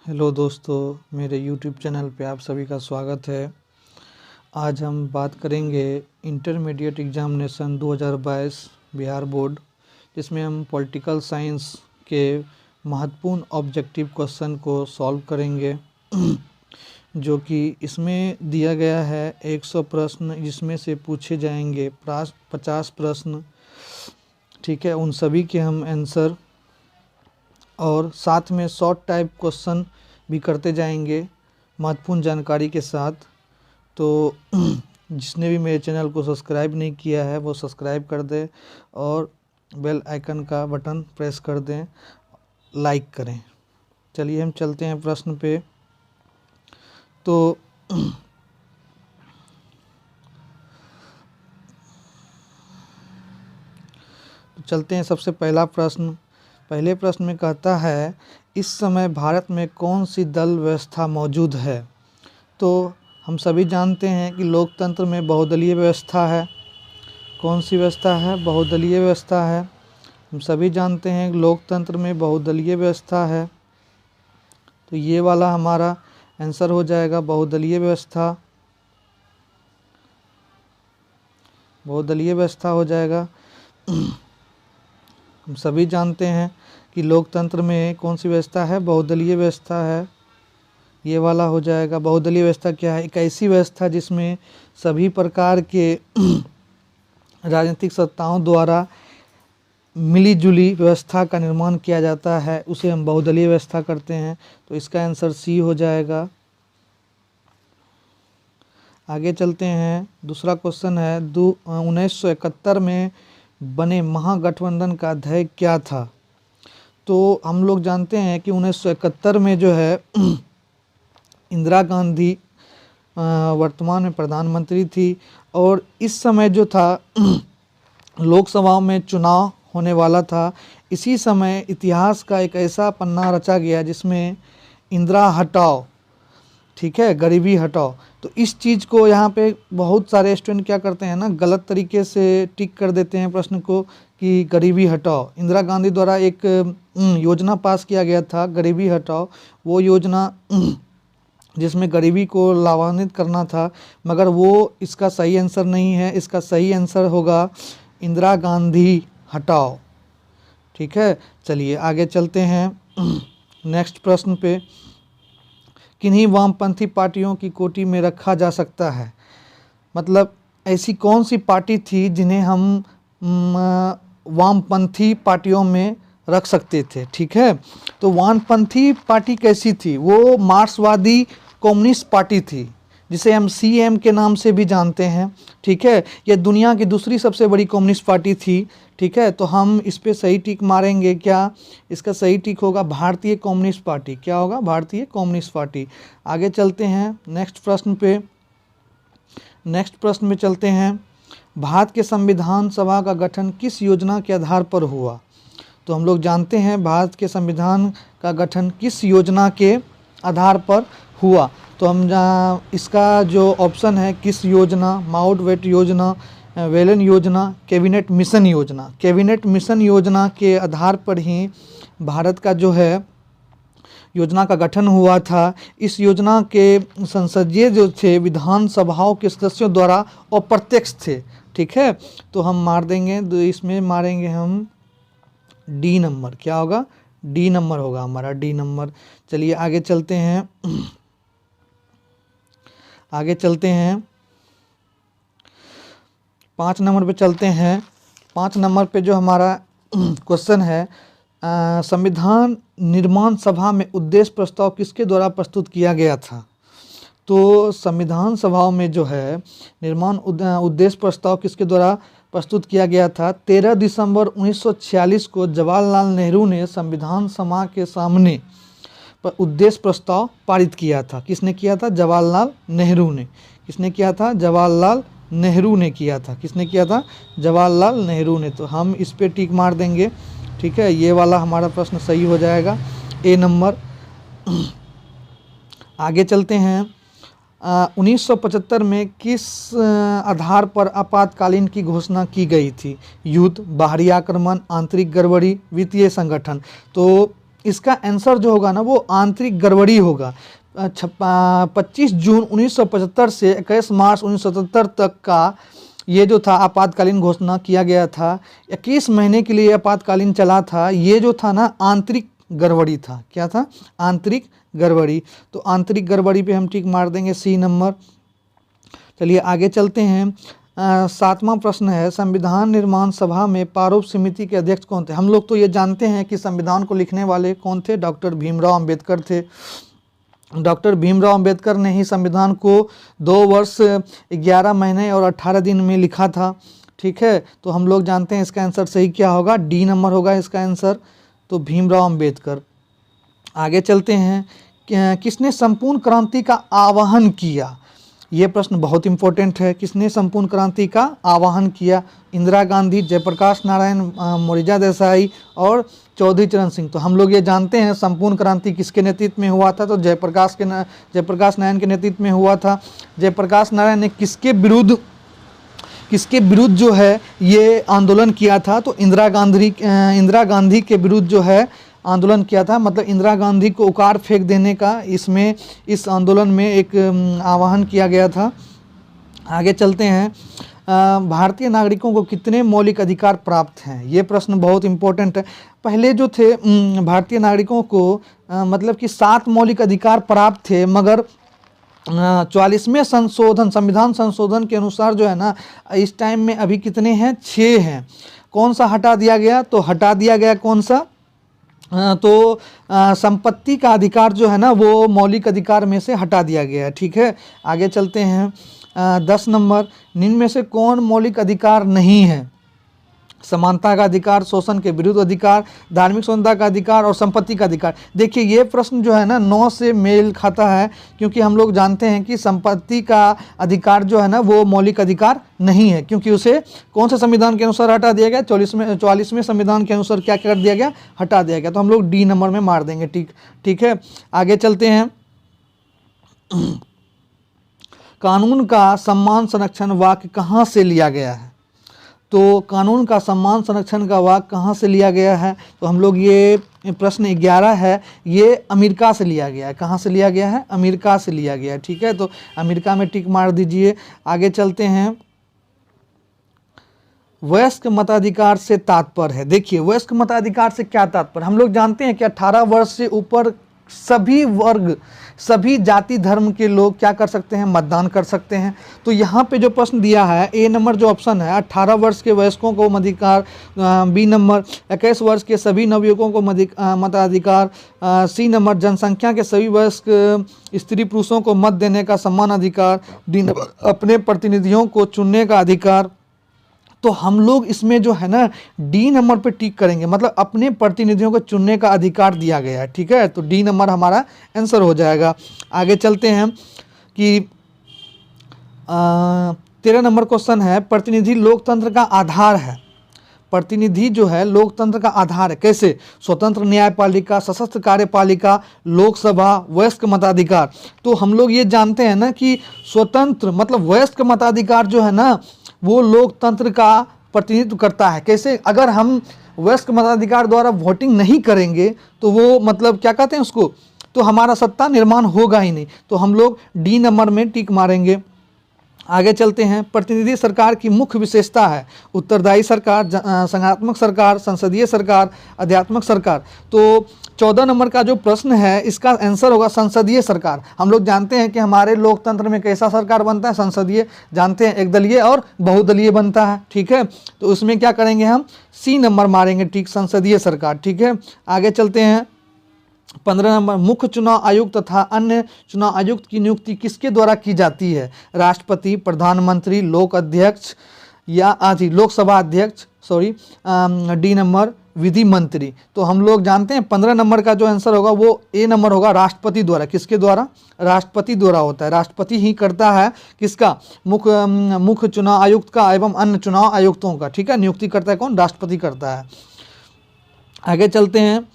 Hello दोस्तों, मेरे YouTube channel पे आप सभी का स्वागत है। आज हम बात करेंगे इंटरमीडिएट एग्जामिनेशन 2022 बिहार बोर्ड, जिसमें हम पॉलिटिकल साइंस के महत्वपूर्ण ऑब्जेक्टिव क्वेश्चन को सॉल्व करेंगे जो कि इसमें दिया गया है 100 प्रश्न, जिसमें से पूछे जाएंगे 50 प्रश्न। ठीक है, उन सभी के हम आंसर और साथ में शॉर्ट टाइप क्वेश्चन भी करते जाएंगे महत्वपूर्ण जानकारी के साथ। तो जिसने भी मेरे चैनल को सब्सक्राइब नहीं किया है वो सब्सक्राइब कर दें और बेल आइकन का बटन प्रेस कर दें, लाइक करें। चलिए हम चलते हैं प्रश्न पे। तो चलते हैं सबसे पहला प्रश्न। पहले प्रश्न में कहता है, इस समय भारत में कौन सी दल व्यवस्था मौजूद है। तो हम सभी जानते हैं कि लोकतंत्र में बहुदलीय व्यवस्था है। कौन सी व्यवस्था है? बहुदलीय व्यवस्था है। हम सभी जानते हैं कि लोकतंत्र में बहुदलीय व्यवस्था है, तो ये वाला हमारा आंसर हो जाएगा बहुदलीय व्यवस्था। बहुदलीय व्यवस्था हो जाएगा। हम सभी जानते हैं कि लोकतंत्र में कौन सी व्यवस्था है? बहुदलीय व्यवस्था है। ये वाला हो जाएगा। बहुदलीय व्यवस्था क्या है? एक ऐसी व्यवस्था जिसमें सभी प्रकार के राजनीतिक सत्ताओं द्वारा मिली-जुली व्यवस्था का निर्माण किया जाता है, उसे हम बहुदलीय व्यवस्था करते हैं। तो इसका आंसर सी हो जाएगा। आगे चलते हैं। दूसरा क्वेश्चन है, 1971 में बने महागठबंधन का ध्येय क्या था। तो हम लोग जानते हैं कि 1971 में जो है इंदिरा गांधी वर्तमान में प्रधानमंत्री थी, और इस समय जो था लोकसभा में चुनाव होने वाला था। इसी समय इतिहास का एक ऐसा पन्ना रचा गया जिसमें इंदिरा हटाओ, ठीक है, गरीबी हटाओ। तो इस चीज़ को यहाँ पे बहुत सारे स्टूडेंट क्या करते हैं ना, गलत तरीके से टिक कर देते हैं प्रश्न को कि गरीबी हटाओ। इंदिरा गांधी द्वारा एक योजना पास किया गया था, गरीबी हटाओ। वो योजना जिसमें गरीबी को लाभान्वित करना था, मगर वो इसका सही आंसर नहीं है। इसका सही आंसर होगा इंदिरा गांधी हटाओ। ठीक है, चलिए आगे चलते हैं नेक्स्ट प्रश्न पे। किन्हीं वामपंथी पार्टियों की कोटि में रखा जा सकता है। मतलब ऐसी कौन सी पार्टी थी जिन्हें हम वामपंथी पार्टियों में रख सकते थे। ठीक है, तो वामपंथी पार्टी कैसी थी? वो मार्क्सवादी कम्युनिस्ट पार्टी थी, जिसे हम सीएम के नाम से भी जानते हैं। ठीक है, यह दुनिया की दूसरी सबसे बड़ी कम्युनिस्ट पार्टी थी। ठीक है, तो हम इस पे सही टिक मारेंगे। क्या इसका सही टिक होगा? भारतीय कम्युनिस्ट पार्टी। क्या होगा? भारतीय कम्युनिस्ट पार्टी। आगे चलते हैं नेक्स्ट प्रश्न पे। नेक्स्ट प्रश्न में चलते हैं, भारत के संविधान सभा का गठन किस योजना के आधार पर हुआ। तो हम लोग जानते हैं भारत के संविधान का गठन किस योजना के आधार पर हुआ। तो हम इसका जो ऑप्शन है, किस योजना, माउंटबेटन योजना, वेलन योजना, कैबिनेट मिशन योजना। कैबिनेट मिशन योजना के आधार पर ही भारत का जो है योजना का गठन हुआ था। इस योजना के संसदीय जो थे विधानसभाओं के सदस्यों द्वारा अप्रत्यक्ष थे। ठीक है, तो हम मार देंगे, तो इसमें मारेंगे हम डी नंबर। क्या होगा? डी नंबर होगा हमारा, डी नंबर। चलिए आगे चलते हैं। आगे चलते हैं 5 नंबर पे चलते हैं। 5 नंबर पे जो हमारा क्वेश्चन है, संविधान निर्माण सभा में उद्देश्य प्रस्ताव किसके द्वारा प्रस्तुत किया गया था। तो संविधान सभा में जो है निर्माण उद्देश्य प्रस्ताव किसके द्वारा प्रस्तुत किया गया था? 13 दिसंबर 1946 को जवाहरलाल नेहरू ने संविधान सभा के सामने उद्देश्य प्रस्ताव पारित किया था। किसने किया था? जवाहरलाल नेहरू ने। किसने किया था? जवाहरलाल नेहरू ने किया था। किसने किया था? जवाहरलाल नेहरू ने। तो हम इस पे टिक मार देंगे। ठीक है, ये वाला हमारा प्रश्न सही हो जाएगा, ए नंबर। आगे चलते हैं। 1975 में किस आधार पर आपातकालीन की घोषणा की गई थी? युद्ध, बाहरी आक्रमण, आंतरिक गड़बड़ी, वित्तीय संगठन। तो इसका आंसर जो होगा ना वो आंतरिक गड़बड़ी होगा। 25 जून 1975 से 21 मार्च 1977 तक का ये जो था आपातकालीन घोषणा किया गया था, 21 महीने के लिए आपातकालीन चला था। ये जो था ना आंतरिक गड़बड़ी था। क्या था? आंतरिक गड़बड़ी। तो आंतरिक गड़बड़ी पे हम टिक मार देंगे, सी नंबर। चलिए आगे चलते हैं। 7वां प्रश्न है, संविधान निर्माण सभा में प्रारूप समिति के अध्यक्ष कौन थे? हम लोग तो ये जानते हैं कि संविधान को लिखने वाले कौन थे? डॉक्टर भीमराव अंबेडकर थे। डॉक्टर भीमराव अंबेडकर ने ही संविधान को 2 वर्ष 11 महीने और 18 दिन में लिखा था। ठीक है, तो हम लोग जानते हैं इसका आंसर सही क्या होगा, डी नंबर होगा इसका आंसर। तो भीमराव अंबेडकर। आगे चलते हैं, किसने संपूर्ण क्रांति का आह्वान किया? ये प्रश्न बहुत इंपॉर्टेंट है। किसने संपूर्ण क्रांति का आह्वान किया? इंदिरा गांधी, जयप्रकाश नारायण, मोरारजी देसाई और चौधरी चरण सिंह। तो हम लोग ये जानते हैं संपूर्ण क्रांति किसके नेतृत्व में हुआ था? तो जयप्रकाश नारायण के नेतृत्व में हुआ था। जयप्रकाश नारायण ने किसके विरुद्ध जो है ये आंदोलन किया था? तो इंदिरा गांधी के विरुद्ध जो है आंदोलन किया था, मतलब इंदिरा गांधी को उखाड़ फेंक देने का इस आंदोलन में एक आह्वान किया गया था। आगे चलते हैं, भारतीय नागरिकों को कितने मौलिक अधिकार प्राप्त हैं? ये प्रश्न बहुत इम्पोर्टेंट है। पहले जो थे भारतीय नागरिकों को मतलब कि 7 मौलिक अधिकार प्राप्त थे, मगर 44वें संविधान संशोधन के अनुसार जो है ना इस टाइम में अभी कितने हैं? 6 हैं। कौन सा हटा दिया गया? तो हटा दिया गया कौन सा? तो संपत्ति का अधिकार जो है ना वो मौलिक अधिकार में से हटा दिया गया है। ठीक है, आगे चलते हैं। 10 नंबर, निम्न में से कौन मौलिक अधिकार नहीं है? समानता का अधिकार, शोषण के विरुद्ध अधिकार, धार्मिक स्वतंत्रता का अधिकार और संपत्ति का अधिकार। देखिए ये प्रश्न जो है ना 9 से मेल खाता है, क्योंकि हम लोग जानते हैं कि संपत्ति का अधिकार जो है ना वो मौलिक अधिकार नहीं है, क्योंकि उसे कौन से संविधान के अनुसार हटा दिया गया? 44वें संविधान के अनुसार क्या कर दिया गया? हटा दिया गया। तो हम लोग डी नंबर में मार देंगे। ठीक है, आगे चलते हैं। कानून का सम्मान संरक्षण वाक्य कहाँ से लिया गया है? तो कानून का सम्मान संरक्षण का वाक्य कहाँ से लिया गया है? तो हम लोग ये प्रश्न 11 है, ये अमेरिका से लिया गया है। कहाँ से लिया गया है? अमेरिका से लिया गया है। ठीक है, तो अमेरिका में टिक मार दीजिए। आगे चलते हैं, वयस्क मताधिकार से तात्पर्य है। देखिए वयस्क मताधिकार से क्या तात्पर्य? हम लोग जानते हैं कि 18 वर्ष से ऊपर सभी वर्ग, सभी जाति धर्म के लोग क्या कर सकते हैं? मतदान कर सकते हैं। तो यहाँ पे जो प्रश्न दिया है ए नंबर जो ऑप्शन है 18 वर्ष के वयस्कों को मताधिकार, बी नंबर 21 वर्ष के सभी नवयुवकों को मताधिकार, सी नंबर जनसंख्या के सभी वयस्क स्त्री पुरुषों को मत देने का समान अधिकार, डी नंबर अपने प्रतिनिधियों को चुनने का अधिकार। तो हम लोग इसमें जो है ना डी नंबर पे टिक करेंगे, मतलब अपने प्रतिनिधियों को चुनने का अधिकार दिया गया है। ठीक है, तो डी नंबर हमारा आंसर हो जाएगा। आगे चलते हैं कि 13 नंबर क्वेश्चन है, प्रतिनिधि लोकतंत्र का आधार है। प्रतिनिधि जो है लोकतंत्र का आधार है। कैसे? स्वतंत्र न्यायपालिका, सशस्त्र कार्यपालिका, लोकसभा, वयस्क मताधिकार। तो हम लोग ये जानते हैं ना कि स्वतंत्र मतलब वयस्क मताधिकार जो है ना वो लोकतंत्र का प्रतिनिधित्व करता है। कैसे? अगर हम वयस्क मताधिकार द्वारा वोटिंग नहीं करेंगे तो वो मतलब क्या कहते हैं उसको, तो हमारा सत्ता निर्माण होगा ही नहीं। तो हम लोग डी नंबर में टिक मारेंगे। आगे चलते हैं, प्रतिनिधि सरकार की मुख्य विशेषता है उत्तरदायी सरकार, संघात्मक सरकार, संसदीय सरकार, अध्यात्मक सरकार। तो 14 नंबर का जो प्रश्न है इसका आंसर होगा संसदीय सरकार। हम लोग जानते हैं कि हमारे लोकतंत्र में कैसा सरकार बनता है? संसदीय। जानते हैं, एक दलीय और बहुदलीय बनता है। ठीक है, तो उसमें क्या करेंगे हम? सी नंबर मारेंगे। ठीक, संसदीय सरकार। ठीक है, आगे चलते हैं। 15 नंबर, मुख्य चुनाव आयुक्त तथा अन्य चुनाव आयुक्त की नियुक्ति किसके द्वारा की जाती है? राष्ट्रपति, प्रधानमंत्री, लोक अध्यक्ष या लोकसभा अध्यक्ष, डी नंबर विधि मंत्री। तो हम लोग जानते हैं 15 नंबर का जो आंसर होगा वो ए नंबर होगा, राष्ट्रपति द्वारा। किसके द्वारा? राष्ट्रपति द्वारा होता है। राष्ट्रपति ही करता है किसका? मुख्य चुनाव आयुक्त का एवं अन्य चुनाव आयुक्तों का। ठीक है, नियुक्ति करता है कौन? राष्ट्रपति करता है। आगे चलते हैं,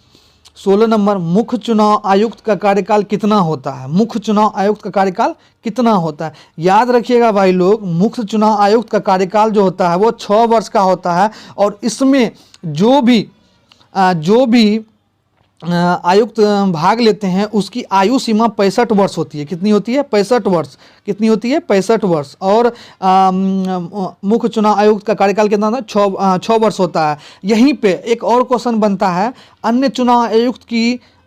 16 नंबर, मुख्य चुनाव आयुक्त का कार्यकाल कितना होता है? मुख्य चुनाव आयुक्त का कार्यकाल कितना होता है? याद रखिएगा भाई लोग, मुख्य चुनाव आयुक्त का कार्यकाल जो होता है वो 6 वर्ष का होता है। और इसमें जो भी आयुक्त भाग लेते हैं उसकी आयु सीमा 65 वर्ष होती है। कितनी होती है? 65 वर्ष। कितनी होती है? 65 वर्ष। और मुख्य चुनाव आयुक्त का कार्यकाल कितना होता है? 6 वर्ष होता है। यहीं पे एक और क्वेश्चन बनता है, अन्य चुनाव आयुक्त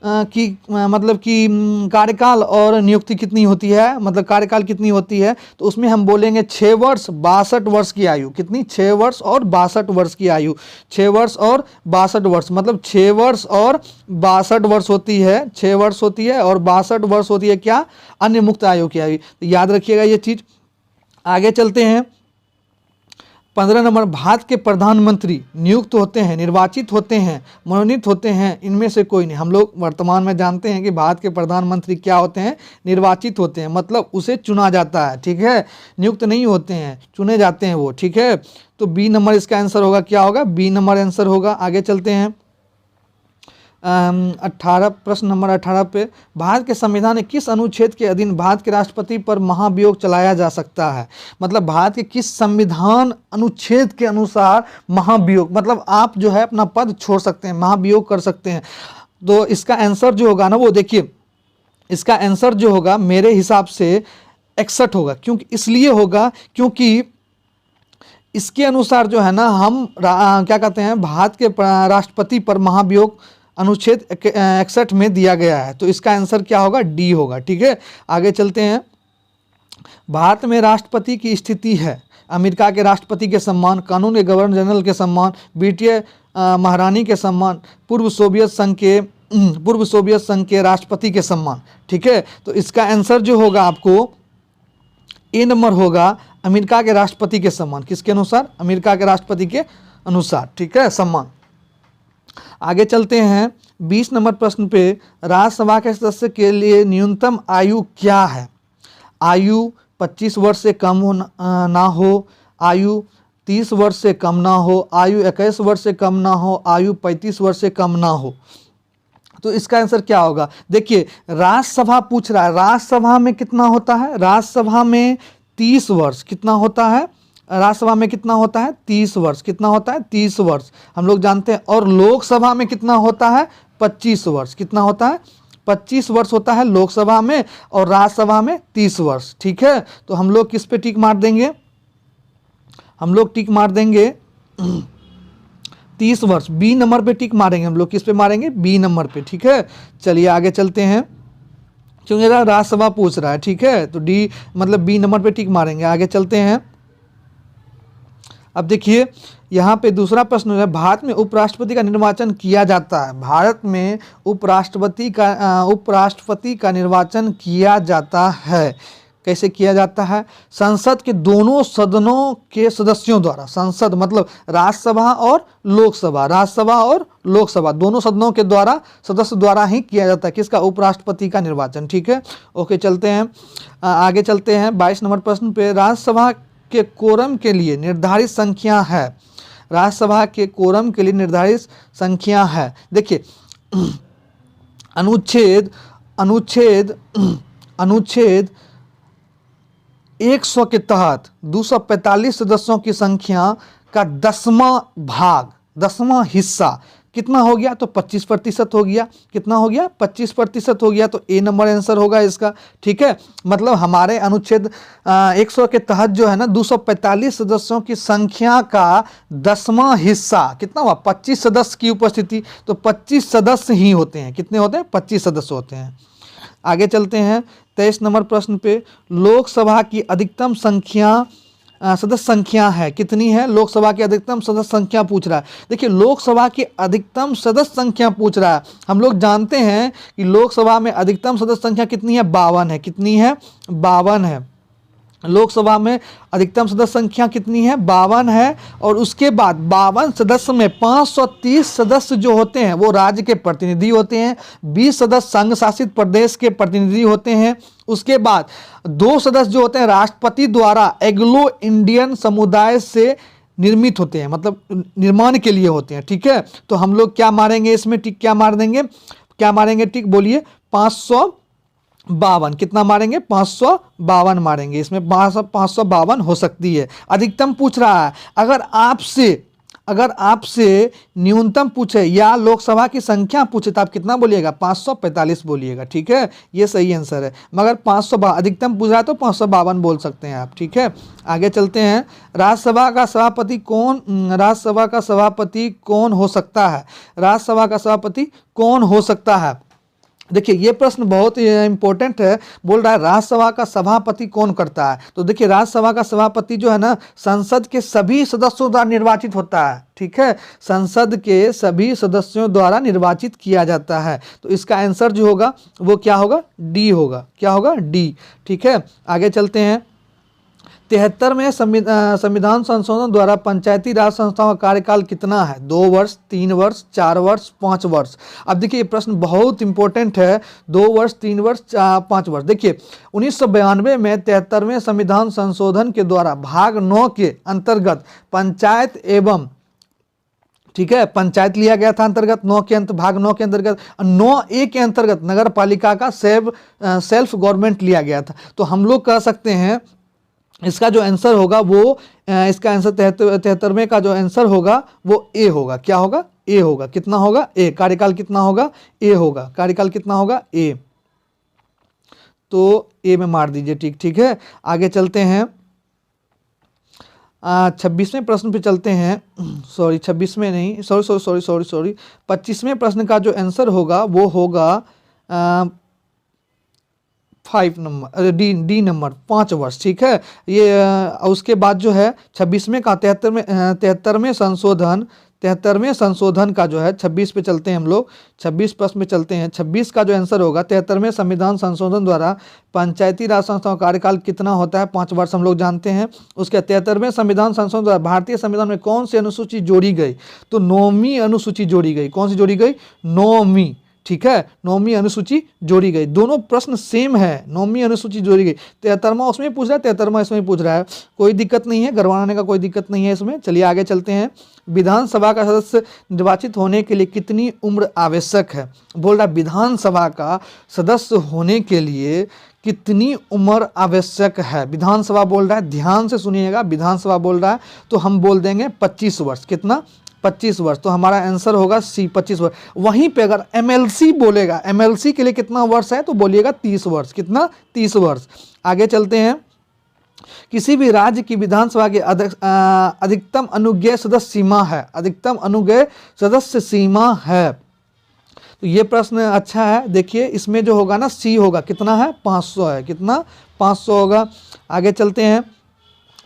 मतलब कि कार्यकाल और नियुक्ति कितनी होती है, मतलब कार्यकाल कितनी होती है? तो उसमें हम बोलेंगे 6 वर्ष 62 वर्ष की आयु। कितनी? 6 वर्ष और 62 वर्ष की आयु। 6 वर्ष और 62 वर्ष, मतलब 6 वर्ष और 62 वर्ष होती है। 6 वर्ष होती है और 62 वर्ष होती है क्या? अन्य मुक्त आयु की आयु। तो याद रखिएगा ये चीज। आगे चलते हैं। 15 नंबर, भारत के प्रधानमंत्री नियुक्त होते हैं, निर्वाचित होते हैं, मनोनीत होते हैं, इनमें से कोई नहीं। हम लोग वर्तमान में जानते हैं कि भारत के प्रधानमंत्री क्या होते हैं? निर्वाचित होते हैं, मतलब उसे चुना जाता है। ठीक है, नियुक्त नहीं होते हैं, चुने जाते हैं वो। ठीक है, तो बी नंबर इसका आंसर होगा। क्या होगा? बी नंबर आंसर होगा। आगे चलते हैं। 18, प्रश्न नंबर 18 पे, भारत के संविधान में किस अनुच्छेद के अधीन भारत के राष्ट्रपति पर महाभियोग चलाया जा सकता है? मतलब भारत के किस संविधान अनुच्छेद के अनुसार महाभियोग, मतलब आप जो है अपना पद छोड़ सकते हैं, महाभियोग कर सकते हैं। तो इसका आंसर जो होगा ना, वो देखिए, इसका आंसर जो होगा मेरे हिसाब से 61 होगा। क्योंकि इसलिए होगा क्योंकि इसके अनुसार जो है ना, हम क्या कहते हैं, भारत के राष्ट्रपति पर महाभियोग अनुच्छेद 61 में दिया गया है। तो इसका आंसर क्या होगा? डी होगा। ठीक है, आगे चलते हैं। भारत में राष्ट्रपति की स्थिति है अमेरिका के राष्ट्रपति के सम्मान, कानून के गवर्नर जनरल के सम्मान, ब्रिटिश महारानी के सम्मान, पूर्व सोवियत संघ के राष्ट्रपति के सम्मान। ठीक है, तो इसका आंसर जो होगा आपको ए नंबर होगा, अमेरिका के राष्ट्रपति के सम्मान। किसके अनुसार? अमेरिका के राष्ट्रपति के अनुसार। ठीक है, सम्मान। आगे चलते हैं। 20 नंबर प्रश्न पे, राज्यसभा के सदस्य के लिए न्यूनतम आयु क्या है? आयु 25 वर्ष से कम ना हो, आयु 30 वर्ष से कम ना हो, आयु 21 वर्ष से कम ना हो, आयु 35 वर्ष से कम ना हो। तो इसका आंसर क्या होगा? देखिए, राज्यसभा पूछ रहा है, राज्यसभा में कितना होता है? राज्यसभा में 30 वर्ष। कितना होता है? राज्यसभा में कितना होता है? 30 वर्ष। कितना होता है? 30 वर्ष, हम लोग जानते हैं। और लोकसभा में कितना होता है? 25 वर्ष। कितना होता है? 25 वर्ष होता है लोकसभा में, और राज्यसभा में 30 वर्ष। ठीक है, तो हम लोग किस पे टिक मार देंगे? हम लोग टिक मार देंगे 30 वर्ष। बी नंबर पे टिक मारेंगे हम लोग। किस पे मारेंगे? बी नंबर पे। ठीक है, चलिए आगे चलते हैं, क्योंकि राज्यसभा पूछ रहा है। ठीक है, तो डी मतलब बी नंबर पे टिक मारेंगे। आगे चलते हैं। अब देखिए, यहाँ पे दूसरा प्रश्न है, भारत में उपराष्ट्रपति का निर्वाचन किया जाता है। भारत में उपराष्ट्रपति का निर्वाचन किया जाता है। कैसे किया जाता है? संसद के दोनों सदनों के सदस्यों द्वारा। संसद मतलब राज्यसभा और लोकसभा, राज्यसभा और लोकसभा दोनों सदनों के द्वारा, सदस्य द्वारा ही किया जाता है। किसका? उपराष्ट्रपति का निर्वाचन। ठीक है, ओके, चलते हैं आगे चलते हैं। 22 नंबर प्रश्न पे, राज्यसभा के कोरम के लिए निर्धारित संख्या है। राज्यसभा के कोरम के लिए निर्धारित संख्या है। देखिए, अनुच्छेद 100 के तहत 245 सदस्यों की संख्या का 10वां भाग, 10वां हिस्सा कितना हो गया? तो 25% हो गया। कितना हो गया? 25% हो गया। तो ए नंबर आंसर होगा इसका। ठीक है, मतलब हमारे अनुच्छेद 100 के तहत जो है ना, 245 सदस्यों की संख्या का 10वां हिस्सा कितना हुआ? 25 सदस्य की उपस्थिति। तो 25 सदस्य ही होते हैं। कितने होते हैं? 25 सदस्य होते हैं। आगे चलते हैं। 23 नंबर प्रश्न पे, लोकसभा की अधिकतम सदस्य संख्या है। कितनी है? लोकसभा की अधिकतम सदस्य संख्या पूछ रहा है। देखिए, लोकसभा की अधिकतम सदस्य संख्या पूछ रहा है। हम लोग जानते हैं कि लोकसभा में अधिकतम सदस्य संख्या कितनी है? 52 है। कितनी है? 52 है। लोकसभा में अधिकतम सदस्य संख्या कितनी है? 52 है। और उसके बाद 52 सदस्य में 530 सदस्य जो होते हैं वो राज्य के प्रतिनिधि होते हैं, 20 सदस्य संघ शासित प्रदेश के प्रतिनिधि होते हैं। उसके बाद 2 सदस्य जो होते हैं राष्ट्रपति द्वारा एंग्लो इंडियन समुदाय से निर्मित होते हैं, मतलब निर्माण के लिए होते हैं। ठीक है, तो हम लोग क्या मारेंगे इसमें? टिक क्या मार देंगे? क्या मारेंगे टिक? बोलिए। 552। कितना मारेंगे? 552 मारेंगे। इसमें 552 हो सकती है। अधिकतम पूछ रहा है। अगर आपसे अगर आपसे न्यूनतम पूछे या लोकसभा की संख्या पूछे तो आप कितना बोलिएगा? 545 बोलिएगा, ठीक है, ये सही आंसर है। मगर 500 अधिकतम पूछ रहा है तो 552 बोल सकते हैं आप, ठीक है। आगे चलते हैं, राज्यसभा का सभापति कौन हो सकता है? राज्यसभा का सभापति कौन हो सकता है? देखिए ये प्रश्न बहुत इंपॉर्टेंट है। बोल रहा है राज्यसभा का सभापति कौन करता है? तो देखिए राज्यसभा का सभापति जो है ना, संसद के सभी सदस्यों द्वारा निर्वाचित होता है, ठीक है, संसद के सभी सदस्यों द्वारा निर्वाचित किया जाता है। तो इसका आंसर जो होगा वो क्या होगा? डी होगा। क्या होगा? डी, ठीक है। आगे चलते हैं, 73वें संविधान संशोधन द्वारा पंचायती राज संस्थाओं का कार्यकाल कितना है? 2 वर्ष, 3 वर्ष, 4 वर्ष, 5 वर्ष। अब देखिए ये प्रश्न बहुत इंपॉर्टेंट है, 2 वर्ष, 3 वर्ष, 5 वर्ष। देखिए 1992 में 73वें संविधान संशोधन के द्वारा भाग 9 के अंतर्गत पंचायत एवं, ठीक है, पंचायत लिया गया था अंतर्गत 9 के भाग 9 के अंतर्गत, 9A के अंतर्गत नगर पालिका का सेल्फ गवर्नमेंट लिया गया था। तो हम लोग कह सकते हैं इसका जो आंसर होगा वो इसका आंसर 73वें का जो आंसर होगा वो ए होगा। क्या होगा? ए होगा। कितना होगा? ए। कार्यकाल कितना होगा? ए होगा। कार्यकाल कितना होगा? ए। तो ए में मार दीजिए, ठीक है। आगे चलते हैं, 26वें प्रश्न पे चलते हैं। सॉरी 26वें नहीं, सॉरी 25वें प्रश्न का जो आंसर होगा वो होगा 5 नंबर, डी नंबर, 5 वर्ष, ठीक है। ये उसके बाद जो है 26वें का 73वें संशोधन का जो है 26 पे चलते हैं हम लोग, 26 प्रश्न में चलते हैं। 26 का जो आंसर होगा 73वें संविधान संशोधन द्वारा पंचायती राज संस्थाओं का कार्यकाल कितना होता है? 5 वर्ष हम लोग जानते हैं। उसके 73वें संविधान संशोधन द्वारा भारतीय संविधान में कौन सी अनुसूची जोड़ी गई? तो 9वीं अनुसूची जोड़ी गई। कौन सी जोड़ी गई? 9वीं, ठीक है, 9वीं अनुसूची जोड़ी गई। दोनों प्रश्न सेम है, 9वीं अनुसूची जोड़ी गई। 73वां उसमें पूछ रहा है, 73वां इसमें पूछ रहा है, कोई दिक्कत नहीं है, गड़बड़ाने का कोई दिक्कत नहीं है इसमें। चलिए आगे चलते हैं, विधानसभा का सदस्य निर्वाचित होने के लिए कितनी उम्र आवश्यक है? बोल रहा है विधानसभा का सदस्य होने के लिए कितनी उम्र आवश्यक है? विधानसभा बोल रहा है, ध्यान से सुनिएगा, विधानसभा बोल रहा है तो हम बोल देंगे 25 वर्ष। कितना? 25 वर्ष। तो हमारा आंसर होगा सी, 25 वर्ष। वहीं पे अगर एमएलसी बोलेगा, एमएलसी के लिए कितना वर्ष है तो बोलिएगा 30 वर्ष। कितना? 30 वर्ष। आगे चलते हैं, किसी भी राज्य की विधानसभा की अधिकतम अनुज्ञेय सदस्य सीमा है? अधिकतम अनुज्ञेय सदस्य सीमा है, तो ये प्रश्न अच्छा है। देखिए इसमें जो होगा ना सी होगा। कितना है? 500 है। कितना? 500 होगा। आगे चलते हैं,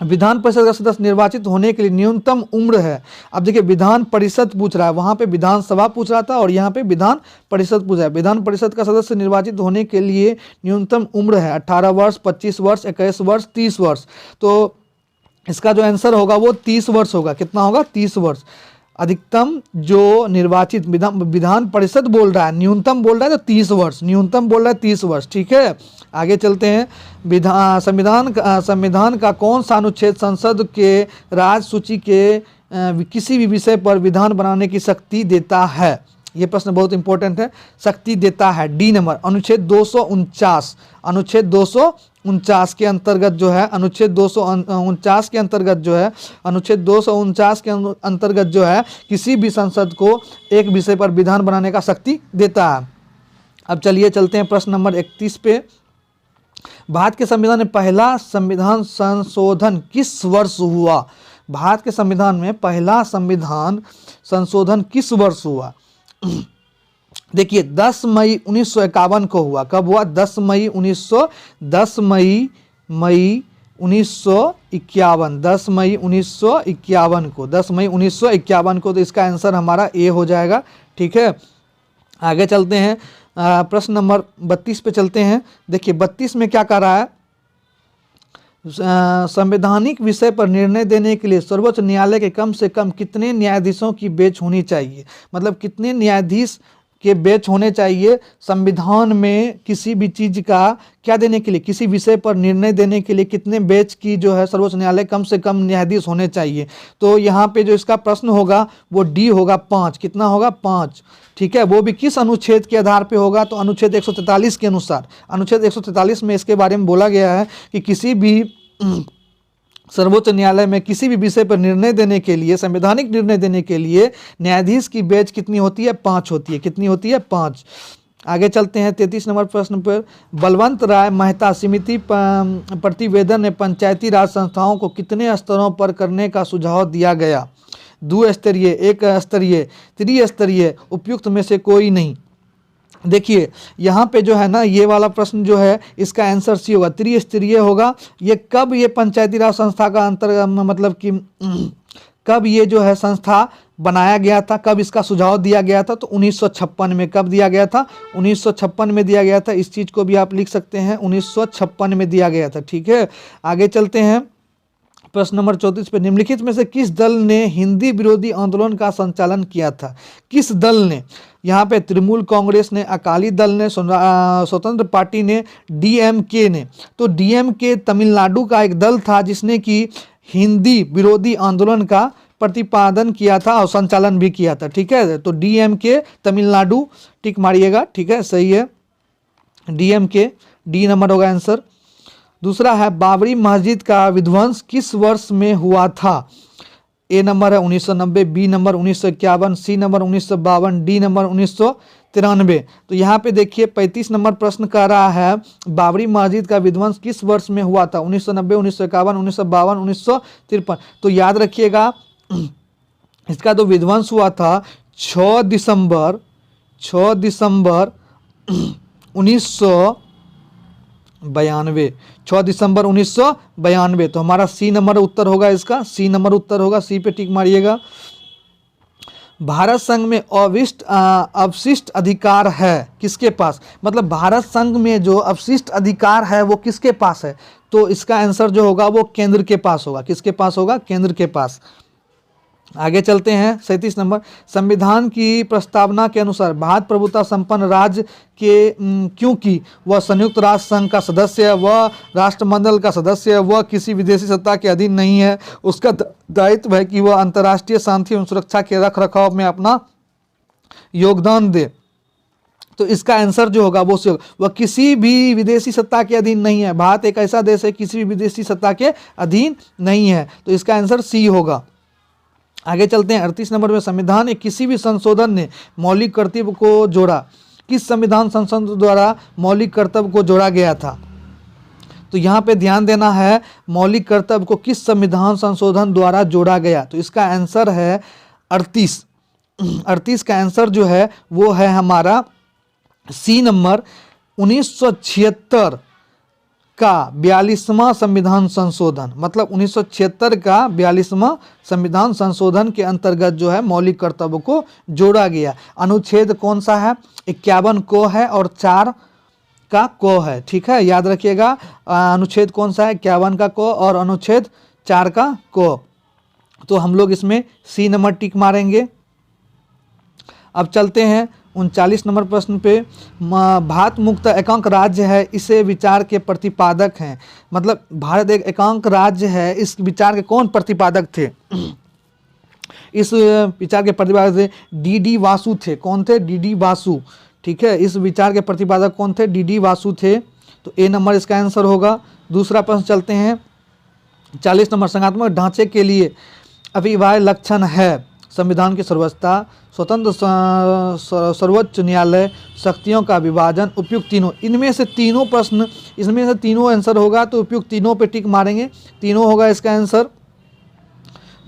विधान परिषद का सदस्य निर्वाचित होने के लिए न्यूनतम उम्र है। अब देखिए विधान परिषद पूछ रहा है, वहाँ पे विधानसभा पूछ रहा था और यहाँ पे विधान परिषद पूछ रहा है। विधान परिषद का सदस्य निर्वाचित होने के लिए न्यूनतम उम्र है 18 वर्ष, 25 वर्ष, 21 वर्ष, 30 वर्ष। तो इसका जो आंसर होगा वो 30 वर्ष होगा। कितना होगा? 30 वर्ष। अधिकतम जो निर्वाचित विधान परिषद बोल रहा है, न्यूनतम बोल रहा है तो 30 वर्ष, न्यूनतम बोल रहा है 30 वर्ष, ठीक है। आगे चलते हैं, संविधान का कौन सा अनुच्छेद संसद के राज सूची के किसी भी विषय पर विधान बनाने की शक्ति देता है? ये प्रश्न बहुत इंपॉर्टेंट है। शक्ति देता है, डी नंबर, अनुच्छेद 249। अनुच्छेद 249 के अंतर्गत जो है, अनुच्छेद 249 के अंतर्गत जो है, अनुच्छेद 249 के अंतर्गत जो है किसी भी संसद को एक विषय पर विधान बनाने का शक्ति देता है। अब चलिए चलते हैं प्रश्न नंबर 31 पे। भारत के संविधान में पहला संविधान संशोधन किस वर्ष हुआ? भारत के संविधान में पहला संविधान संशोधन किस वर्ष हुआ? देखिए 10 मई 1951 को हुआ। कब हुआ? 10 मई 1951। 10 मई 1951 को, 10 मई 1951 को। तो इसका आंसर हमारा ए हो जाएगा, ठीक है। आगे चलते हैं, प्रश्न नंबर 32 पे चलते हैं। देखिए 32 में क्या कर रहा है, संवैधानिक विषय पर निर्णय देने के लिए सर्वोच्च न्यायालय के कम से कम कितने न्यायाधीशों की बेंच होनी चाहिए? मतलब कितने न्यायाधीश के बेंच होने चाहिए संविधान में किसी भी चीज़ का क्या देने के लिए, किसी विषय पर निर्णय देने के लिए कितने बेंच की जो है सर्वोच्च न्यायालय कम से कम न्यायाधीश होने चाहिए? तो यहाँ पे जो इसका प्रश्न होगा वो डी होगा, 5। कितना होगा? 5, ठीक है। वो भी किस अनुच्छेद के आधार पे होगा? तो अनुच्छेद 143 के अनुसार। अनुच्छेद 143 में इसके बारे में बोला गया है कि किसी भी सर्वोच्च न्यायालय में किसी भी विषय पर निर्णय देने के लिए, संवैधानिक निर्णय देने के लिए न्यायाधीश की बेंच कितनी होती है? 5 होती है। कितनी होती है? 5। आगे चलते हैं 33 नंबर प्रश्न पर। बलवंत राय मेहता समिति प्रतिवेदन में पंचायती राज संस्थाओं को कितने स्तरों पर करने का सुझाव दिया गया? 2 स्तरीय, 1 स्तरीय, त्रिस्तरीय, उपयुक्त में से कोई नहीं। देखिए यहाँ पे जो है ना, ये वाला प्रश्न जो है इसका आंसर सी होगा, त्रिस्तरीय होगा। ये कब ये पंचायती राज संस्था का अंतर्गत, मतलब कि कब ये जो है संस्था बनाया गया था, कब इसका सुझाव दिया गया था? तो 1956 में। कब दिया गया था? 1956 में दिया गया था। इस चीज़ को भी आप लिख सकते हैं, 1956 में दिया गया था। ठीक है, आगे चलते हैं प्रश्न नंबर 34 पे। निम्नलिखित में से किस दल ने हिंदी विरोधी आंदोलन का संचालन किया था? किस दल ने? यहाँ पे तृणमूल कांग्रेस ने, अकाली दल ने, स्वतंत्र पार्टी ने, डीएमके ने। तो डीएमके तमिलनाडु का एक दल था जिसने कि हिंदी विरोधी आंदोलन का प्रतिपादन किया था और संचालन भी किया था। ठीक है, तो डीएमके तमिलनाडु, टिक मारिएगा। ठीक है, सही है, डीएमके, डी नंबर होगा आंसर। दूसरा है बाबरी मस्जिद का विध्वंस किस वर्ष में हुआ था? ए नंबर है 1990, B number 1951, C number 1952, D number 1993। तो यहाँ पे देखिए 35 नंबर प्रश्न कर रहा है बाबरी मस्जिद का विध्वंस किस वर्ष में हुआ था? 1990, 1951, 1952, 1953। तो याद रखिएगा इसका जो विध्वंस हुआ था 6 दिसंबर 1992, 6 दिसंबर 1992। तो हमारा सी नंबर उत्तर होगा इसका, सी नंबर उत्तर होगा, सी पे टिक मारिएगा। भारत संघ में अवशिष्ट अधिकार है किसके पास? मतलब भारत संघ में जो अवशिष्ट अधिकार है वो किसके पास है? तो इसका आंसर जो होगा वो केंद्र के पास होगा। किसके पास होगा? केंद्र के पास। आगे चलते हैं 37 नंबर। संविधान की प्रस्तावना के अनुसार भारत प्रभुता संपन्न राज्य के क्योंकि वह संयुक्त राष्ट्र संघ का सदस्य है, वह राष्ट्रमंडल का सदस्य है, वह किसी विदेशी सत्ता के अधीन नहीं है, उसका दायित्व है कि वह अंतर्राष्ट्रीय शांति एवं सुरक्षा के रख रखाव में अपना योगदान दे। तो इसका आंसर जो होगा वो वह किसी भी विदेशी सत्ता के अधीन नहीं है। भारत एक ऐसा देश है किसी भी विदेशी सत्ता के अधीन नहीं है। तो इसका आंसर सी होगा। आगे चलते हैं 38 नंबर में। संविधान में किसी भी संशोधन ने मौलिक कर्तव्य को जोड़ा? किस संविधान संशोधन द्वारा मौलिक कर्तव्य को जोड़ा गया था? तो यहाँ पे ध्यान देना है, मौलिक कर्तव्य को किस संविधान संशोधन द्वारा जोड़ा गया? तो इसका आंसर है 38 का आंसर जो है वो है हमारा सी नंबर 1976 का 42वां संविधान संशोधन। मतलब 1976 का 42वां संविधान संशोधन के अंतर्गत जो है मौलिक कर्तव्य को जोड़ा गया। अनुच्छेद कौन सा है? 51 को है और 4 का को है। ठीक है, याद रखिएगा अनुच्छेद कौन सा है? 51 का को और अनुच्छेद 4 का को। तो हम लोग इसमें सी नंबर टिक मारेंगे। अब चलते हैं 39 नंबर प्रश्न पे। भारत मुक्त एकांक राज्य है, इसे विचार के प्रतिपादक हैं। मतलब भारत एक एकांक राज्य है, इस विचार के कौन प्रतिपादक थे? इस विचार के प्रतिपादक थे डी वासु थे। कौन थे? डी वासु। ठीक है, इस विचार के प्रतिपादक कौन थे? डी वासु थे। तो ए नंबर इसका आंसर होगा। दूसरा प्रश्न चलते हैं 40 नंबर। संघात्मक ढांचे के लिए अभिवार्य लक्षण है संविधान की सर्वोच्चता, स्वतंत्र सर्वोच्च न्यायालय, शक्तियों का विभाजन, उपयुक्त तीनों। इनमें से तीनों प्रश्न, इसमें से तीनों आंसर होगा तो उपयुक्त तीनों पे टिक मारेंगे, तीनों होगा इसका आंसर।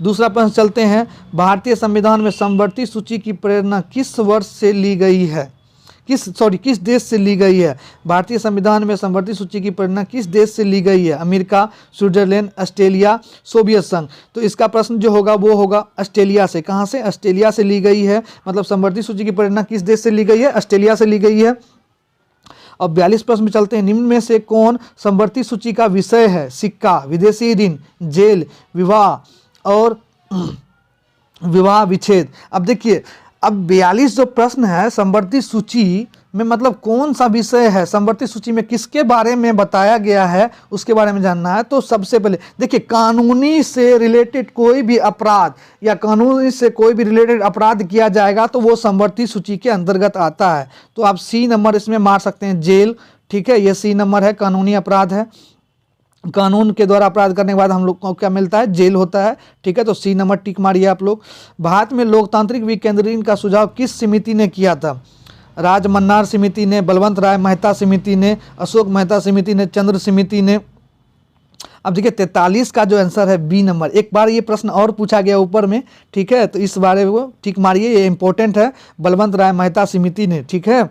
दूसरा प्रश्न चलते हैं। भारतीय संविधान में समवर्ती सूची की प्रेरणा किस वर्ष से ली गई है? किस देश से ली गई है? भारतीय संविधान में समवर्ती सूची की प्रेरणा किस देश से ली गई है? अमेरिका, स्विट्जरलैंड, ऑस्ट्रेलिया, सोवियत संघ। तो इसका प्रश्न जो होगा वो होगा ऑस्ट्रेलिया से। कहाँ से? ऑस्ट्रेलिया से ली गई है। मतलब समवर्ती सूची की प्रेरणा किस देश से ली गई है? ऑस्ट्रेलिया से ली गई है। अब 42 प्रश्न में चलते हैं। निम्न में से कौन समवर्ती सूची का विषय है? सिक्का, विदेशी ऋण, जेल, विवाह और विवाह विच्छेद। अब देखिए, अब 42 जो प्रश्न है समवर्ती सूची में मतलब कौन सा विषय है, समवर्ती सूची में किसके बारे में बताया गया है, उसके बारे में जानना है। तो सबसे पहले देखिए, कानूनी से रिलेटेड कोई भी अपराध या कानूनी से कोई भी रिलेटेड अपराध किया जाएगा तो वो समवर्ती सूची के अंतर्गत आता है। तो आप सी नंबर इसमें मार सकते हैं, जेल। ठीक है, ये सी नंबर है, कानूनी अपराध है। कानून के द्वारा अपराध करने के बाद हम लोग को क्या मिलता है, जेल होता है। ठीक है, तो सी नंबर टिक मारिए आप लोग। भारत में लोकतांत्रिक विकेंद्रीकरण का सुझाव किस समिति ने किया था? राज मन्नार समिति ने, बलवंत राय मेहता समिति ने, अशोक मेहता समिति ने, चंद्र समिति ने। अब देखिए 43 का जो आंसर है बी नंबर। एक बार ये प्रश्न और पूछा गया ऊपर में, ठीक है, तो इस बारे में ठीक मारिए, ये इंपॉर्टेंट है, बलवंत राय मेहता समिति ने। ठीक है,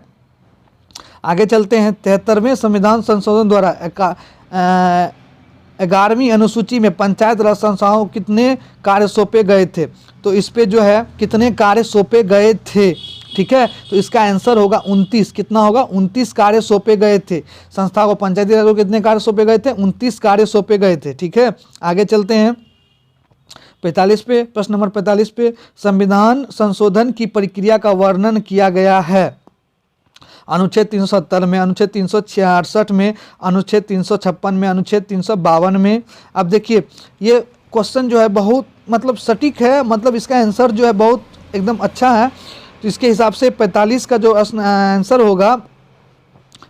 आगे चलते हैं। 73वें संविधान संशोधन द्वारा 11वीं अनुसूची में पंचायत राज संस्थाओं को कितने कार्य सौंपे गए थे? तो इस पे जो है कितने कार्य सौंपे गए थे? ठीक है, तो इसका आंसर होगा 29। कितना होगा? 29 कार्य सौंपे गए थे। संस्था को, पंचायती राज को कितने कार्य सौंपे गए थे? 29 कार्य सौंपे गए थे। ठीक है, आगे चलते हैं 45 पे, प्रश्न नंबर 45 पे, संविधान संशोधन की प्रक्रिया का वर्णन किया गया है अनुच्छेद 370 में, अनुच्छेद 366 में, अनुच्छेद 356 में, अनुच्छेद 352 में। अब देखिए ये क्वेश्चन जो है बहुत मतलब सटीक है, मतलब इसका आंसर जो है बहुत एकदम अच्छा है। तो इसके हिसाब से 45 का जो आंसर होगा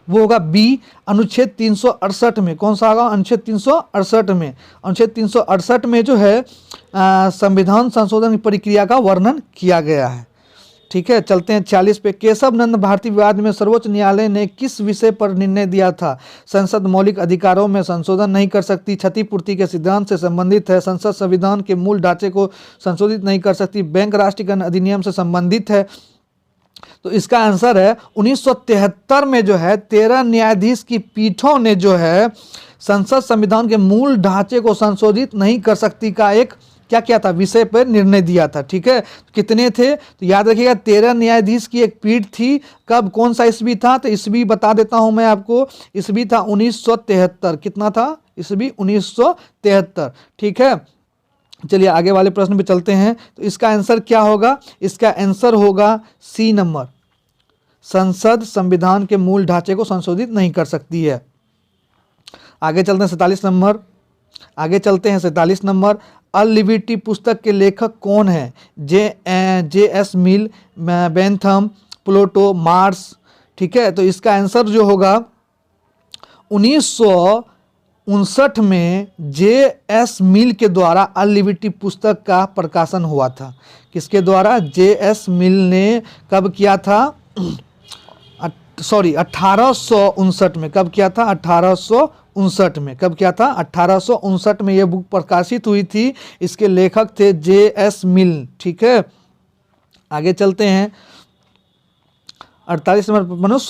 वो होगा बी, अनुच्छेद 368 में। कौन सा होगा? अनुच्छेद 368 में। अनुच्छेद 368 में जो है संविधान संशोधन की प्रक्रिया का वर्णन किया गया है। ठीक है, चलते हैं 46 पे। केशव नंद भारती विवाद में सर्वोच्च न्यायालय ने किस विषय पर निर्णय दिया था? संसद मौलिक अधिकारों में संशोधन नहीं कर सकती, क्षतिपूर्ति के सिद्धांत से संबंधित है, संसद संविधान के मूल ढांचे को संशोधित नहीं कर सकती, बैंक राष्ट्रीयकरण अधिनियम से संबंधित है। तो इसका आंसर है 1973 में जो है 13 न्यायाधीश की पीठों ने जो है संसद संविधान के मूल ढांचे को संशोधित नहीं कर सकती का एक क्या किया था? विषय पर निर्णय दिया था। ठीक है, तो कितने थे? तो याद रखिएगा 13 न्यायाधीश की एक पीठ थी। कब, कौन सा ईस्वी था? तो ईस्वी बता देता हूं मैं आपको, ईस्वी था 1973। कितना था? ईस्वी 1973। ठीक है, चलिए आगे वाले प्रश्न पे चलते हैं। तो इसका आंसर क्या होगा? इसका आंसर होगा सी नंबर, संसद संविधान के मूल ढांचे को संशोधित नहीं कर सकती है। आगे चलते हैं 47 नंबर। आगे चलते हैं 47 नंबर। अ लिबर्टी पुस्तक के लेखक कौन है? जे.एस. मिल, बेंथम, प्लेटो, मार्क्स। ठीक है, तो इसका आंसर जो होगा 1959 में जे.एस. मिल के द्वारा अ लिबर्टी पुस्तक का प्रकाशन हुआ था। किसके द्वारा? जे.एस. मिल ने कब किया था? 1859 में। कब किया था? 1859 में। कब किया था? 1859 में ये बुक प्रकाशित हुई थी। इसके लेखक थे जे.एस. मिल। ठीक है, आगे चलते हैं 48 नंबर। मनुष्य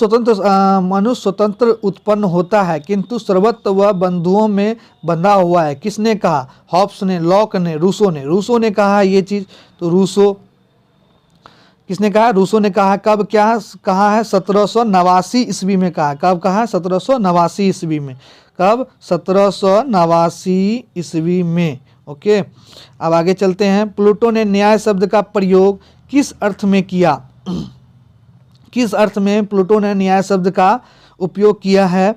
स्वतंत्र उत्पन्न होता है किंतु सर्वत्र वह बंधुओं में बंधा हुआ है। किसने कहा? हॉब्स ने, लॉक ने, रूसो ने। रूसो ने कहा ये चीज। तो रूसो, किसने कहा? रूसो ने कहा। कब क्या कहा है? 1789 ईस्वी में कहा। कब कहा? 1789 ईस्वी में। कब? 1789 ईस्वी में। ओके, अब आगे चलते हैं। प्लूटो ने न्याय शब्द का प्रयोग किस अर्थ में किया? किस अर्थ में प्लूटो ने न्याय शब्द का उपयोग किया है?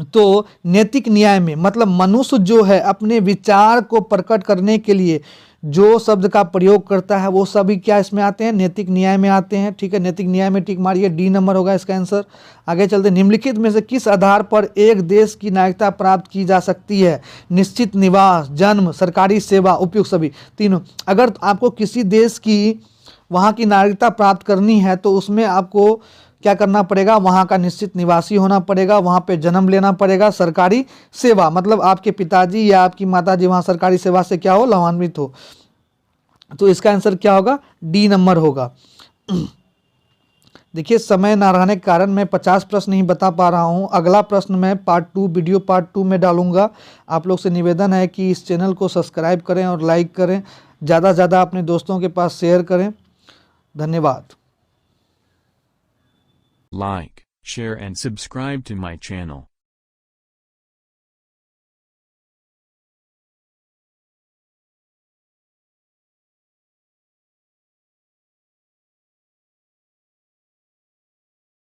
तो नैतिक न्याय में, मतलब मनुष्य जो है अपने विचार को प्रकट करने के लिए जो शब्द का प्रयोग करता है वो सभी क्या इसमें आते हैं? नैतिक न्याय में आते हैं। ठीक है, नैतिक न्याय में टिक मारिए, डी नंबर होगा इसका आंसर। आगे चलते, निम्नलिखित में से किस आधार पर एक देश की नागरिकता प्राप्त की जा सकती है? निश्चित निवास, जन्म, सरकारी सेवा, उपयुक्त सभी। तीनों। अगर आपको किसी देश की वहाँ की नागरिकता प्राप्त करनी है तो उसमें आपको क्या करना पड़ेगा? वहाँ का निश्चित निवासी होना पड़ेगा, वहाँ पे जन्म लेना पड़ेगा, सरकारी सेवा, मतलब आपके पिताजी या आपकी माताजी वहाँ सरकारी सेवा से क्या हो? लाभान्वित हो। तो इसका आंसर क्या होगा? डी नंबर होगा। देखिए समय ना रहने के कारण मैं 50 प्रश्न नहीं बता पा रहा हूँ। अगला प्रश्न मैं पार्ट 2 वीडियो पार्ट 2 में डालूंगा। आप लोग से निवेदन है कि इस चैनल को सब्सक्राइब करें और लाइक करें, ज़्यादा से ज़्यादा अपने दोस्तों के पास शेयर करें। धन्यवाद। Like, share and subscribe to my channel.